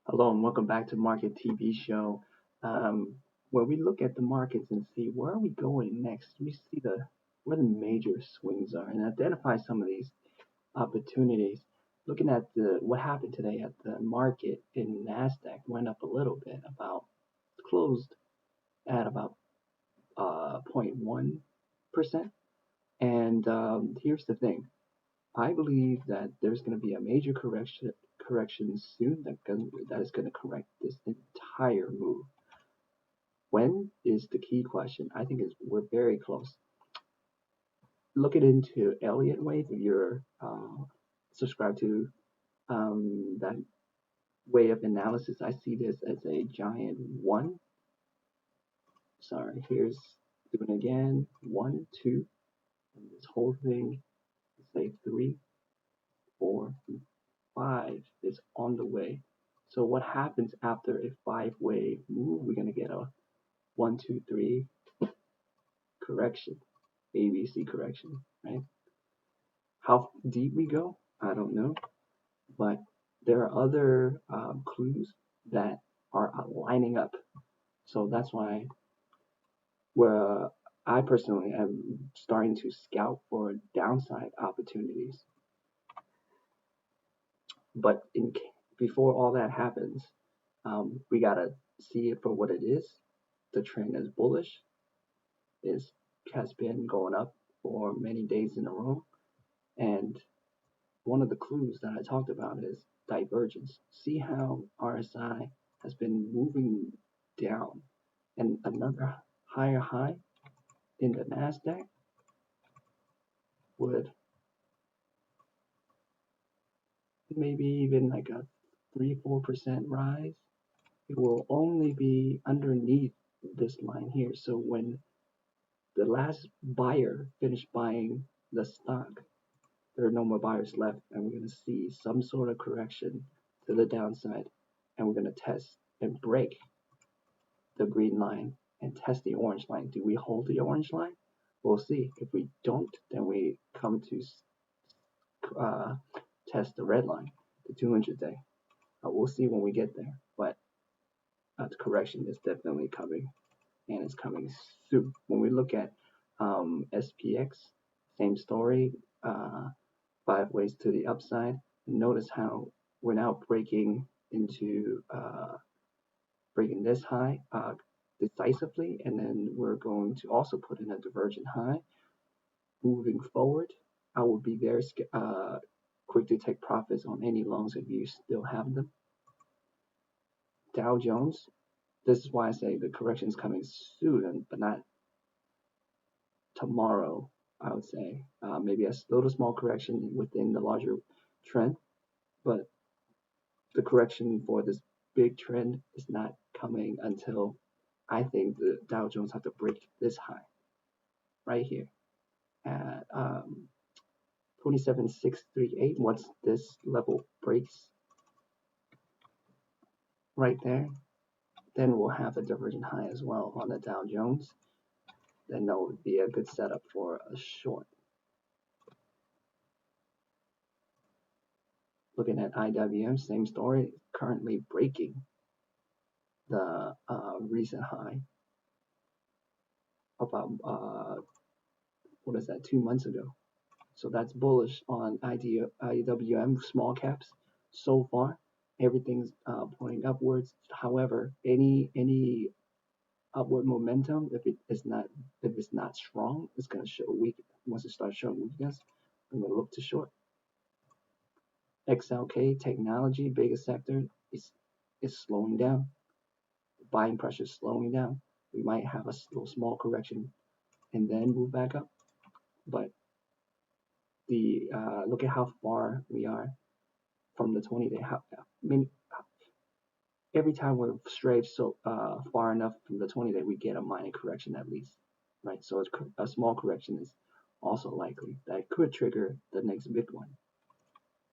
Hello and welcome back to Market TV Show, where we look at the markets and see where are we going next. We see where the major swings are and identify some of these opportunities. Looking at what happened today at the market in nasdaq went up a little bit, about closed at about 0.1%. And here's the thing: I believe that there's going to be a major correction soon that is going to correct this entire move. When is the key question? I think we're very close. Looking into Elliott wave, if you're subscribed to that way of analysis, I see this as a giant one. Sorry, here's doing it again. 1, 2, and this whole thing, say 3, 4, 5 is on the way. So what happens after a 5-wave move? We're gonna get a 1, 2, 3 correction, ABC correction, right? How deep we go, I don't know, but there are other clues that are lining up. So that's why where I personally am starting to scout for downside opportunities. But before all that happens, we gotta see it for what it is. The trend is bullish. Is has been going up for many days in a row, and one of the clues that I talked about is divergence. See how RSI has been moving down, and another higher high in the nasdaq would maybe even like a 3-4% rise. It will only be underneath this line here. So when the last buyer finished buying the stock, there are no more buyers left, and we're going to see some sort of correction to the downside, and we're going to test and break the green line and test the orange line. Do we hold the orange line? We'll see. If we don't, then we come to test the red line, the 200-day. We'll see when we get there, but the correction is definitely coming, and it's coming soon. When we look at SPX, same story, 5 ways to the upside. Notice how we're now breaking into breaking this high decisively, and then we're going to also put in a divergent high. Moving forward, I will be very quick to take profits on any longs if you still have them. Dow Jones, this is why I say the correction is coming soon, but not tomorrow. I would say maybe a little small correction within the larger trend, but the correction for this big trend is not coming until I think the Dow Jones have to break this high right here at 27,638. Once this level breaks right there, then we'll have a divergent high as well on the Dow Jones. Then that would be a good setup for a short. Looking at IWM, same story, currently breaking the recent high about what is that, 2 months ago. So that's bullish on IWM small caps. So far, everything's pointing upwards. However, any upward momentum, if it's not strong, it's going to show weak. Once it starts showing weakness, I'm going to look to short. XLK technology, biggest sector, is slowing down. The buying pressure is slowing down. We might have a little small correction and then move back up. But the look at how far we are from the 20-day. I mean, every time we're strayed so far enough from the 20-day, we get a minor correction at least, right? So a small correction is also likely that could trigger the next big one.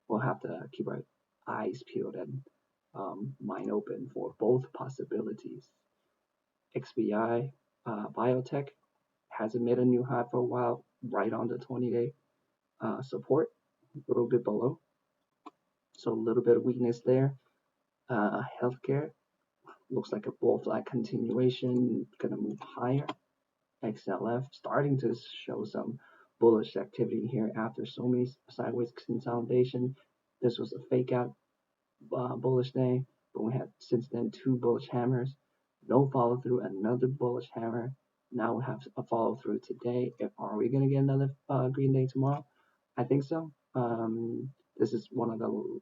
We'll have to keep our eyes peeled and mind open for both possibilities. XBI biotech hasn't made a new high for a while, right on the 20-day support, a little bit below. So a little bit of weakness there. Healthcare looks like a bull flag continuation, gonna move higher. XLF starting to show some bullish activity here after so many sideways consolidation. This was a fake out bullish day, but we had since then two bullish hammers. No follow through, another bullish hammer. Now we have a follow through today. Are we going to get another green day tomorrow? I think so. This is one of the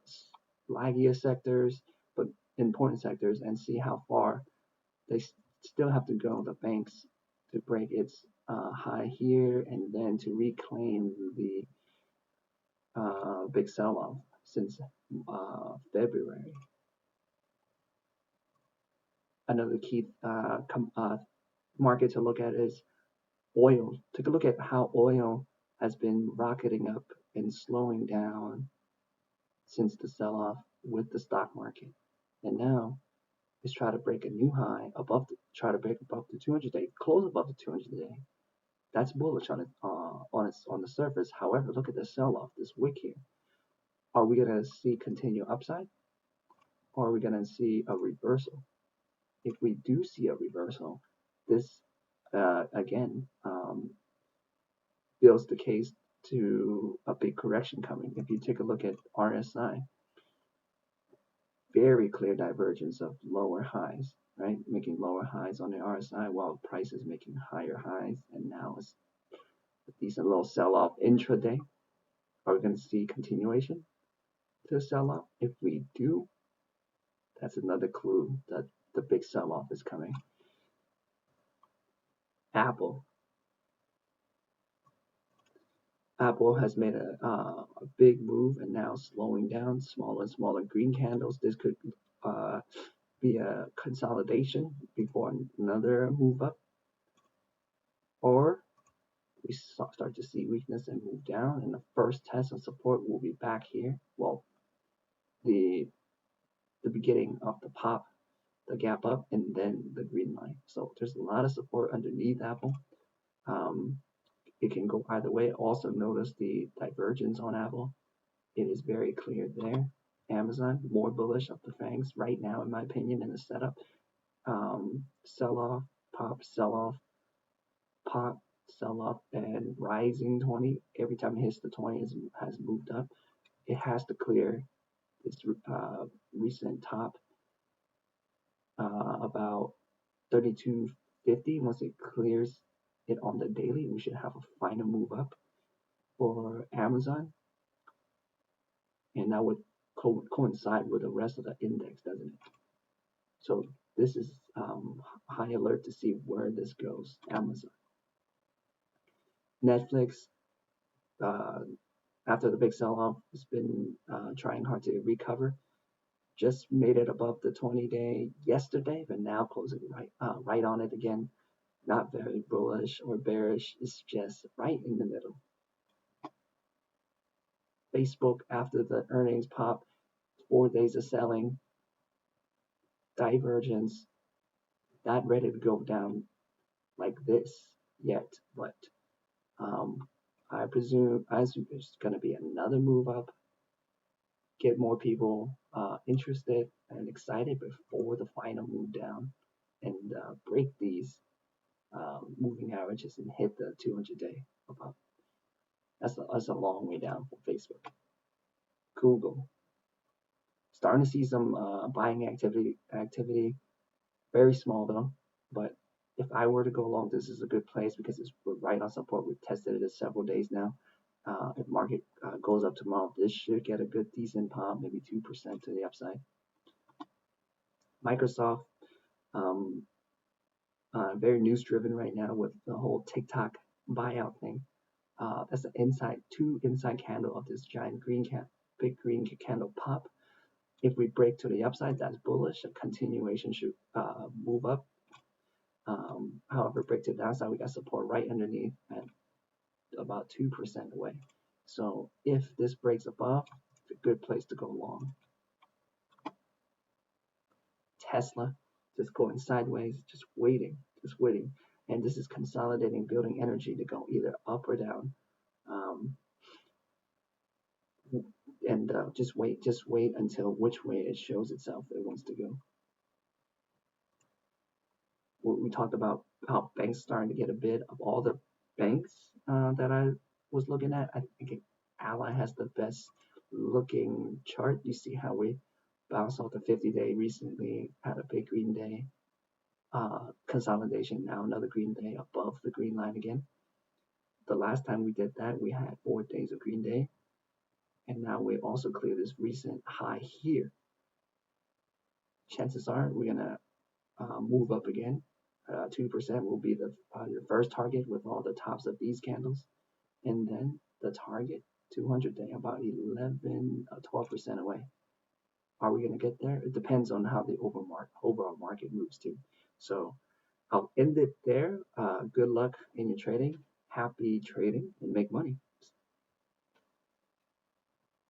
laggiest sectors, but important sectors, and see how far they still have to go. The banks to break its high here and then to reclaim the big sell-off since February. Another key market to look at is oil. Take a look at how oil has been rocketing up and slowing down since the sell-off with the stock market, and now it's trying to break a new high above, try to break above the 200-day, close above the 200-day. That's bullish on it on the surface. However, look at the sell-off, this wick here. Are we gonna see continued upside, or are we gonna see a reversal? If we do see a reversal, this again builds the case to a big correction coming. If you take a look at RSI, very clear divergence of lower highs, right? Making lower highs on the RSI while price is making higher highs, and now it's a decent little sell-off intraday. Are we going to see continuation to the sell-off? If we do, that's another clue that the big sell-off is coming. Apple has made a big move and now slowing down, smaller and smaller green candles. This could be a consolidation before another move up, or we start to see weakness and move down, and the first test of support will be back here. Well, the beginning of the pop, the gap up, and then the green line. So there's a lot of support underneath Apple. It can go either way. Also notice the divergence on Apple. It is very clear there. Amazon, more bullish of the fangs right now, in my opinion, in the setup. Sell-off, pop, sell-off, pop, sell-off, and rising 20. Every time it hits the 20, has moved up. It has to clear this recent top about 32.50. Once it clears it on the daily, we should have a final move up for Amazon, and that would coincide with the rest of the index, doesn't it? So this is high alert to see where this goes. Amazon, Netflix, after the big sell-off, has been trying hard to recover. Just made it above the 20-day yesterday, but now closing right on it again. Not very bullish or bearish. It's just right in the middle. Facebook, after the earnings pop, 4 days of selling, Divergence, not ready to go down like this yet, but I presume as there's going to be another move up, get more people interested and excited before the final move down, and break these moving averages and hit the 200-day above. That's a long way down for Facebook. Google, starting to see some buying activity, very small though, but if I were to go long, this is a good place because it's right on support. We've tested it several days now. If market goes up tomorrow, this should get a good decent pop, maybe 2% to the upside. Microsoft, very news driven right now with the whole TikTok buyout thing. That's the two inside candle of this giant big green candle pop. If we break to the upside, that's bullish. A continuation should move up. However, break to the downside, we got support right underneath at about 2% away. So if this breaks above, it's a good place to go long. Tesla, just going sideways, just waiting. And this is consolidating, building energy to go either up or down. And just wait until which way it shows itself it wants to go. We talked about how banks starting to get a bid of all the banks that I was looking at. I think Ally has the best looking chart. You see how we bounced off the 50-day recently, had a big green day, consolidation, now another green day above the green line again. The last time we did that, we had 4 days of green day, and now we also cleared this recent high here. Chances are we're gonna move up again. 2% will be your first target with all the tops of these candles, and then the target 200 day about 12% away. Are we going to get there? It depends on how the overall market moves too. So I'll end it there. Good luck in your trading. Happy trading and make money.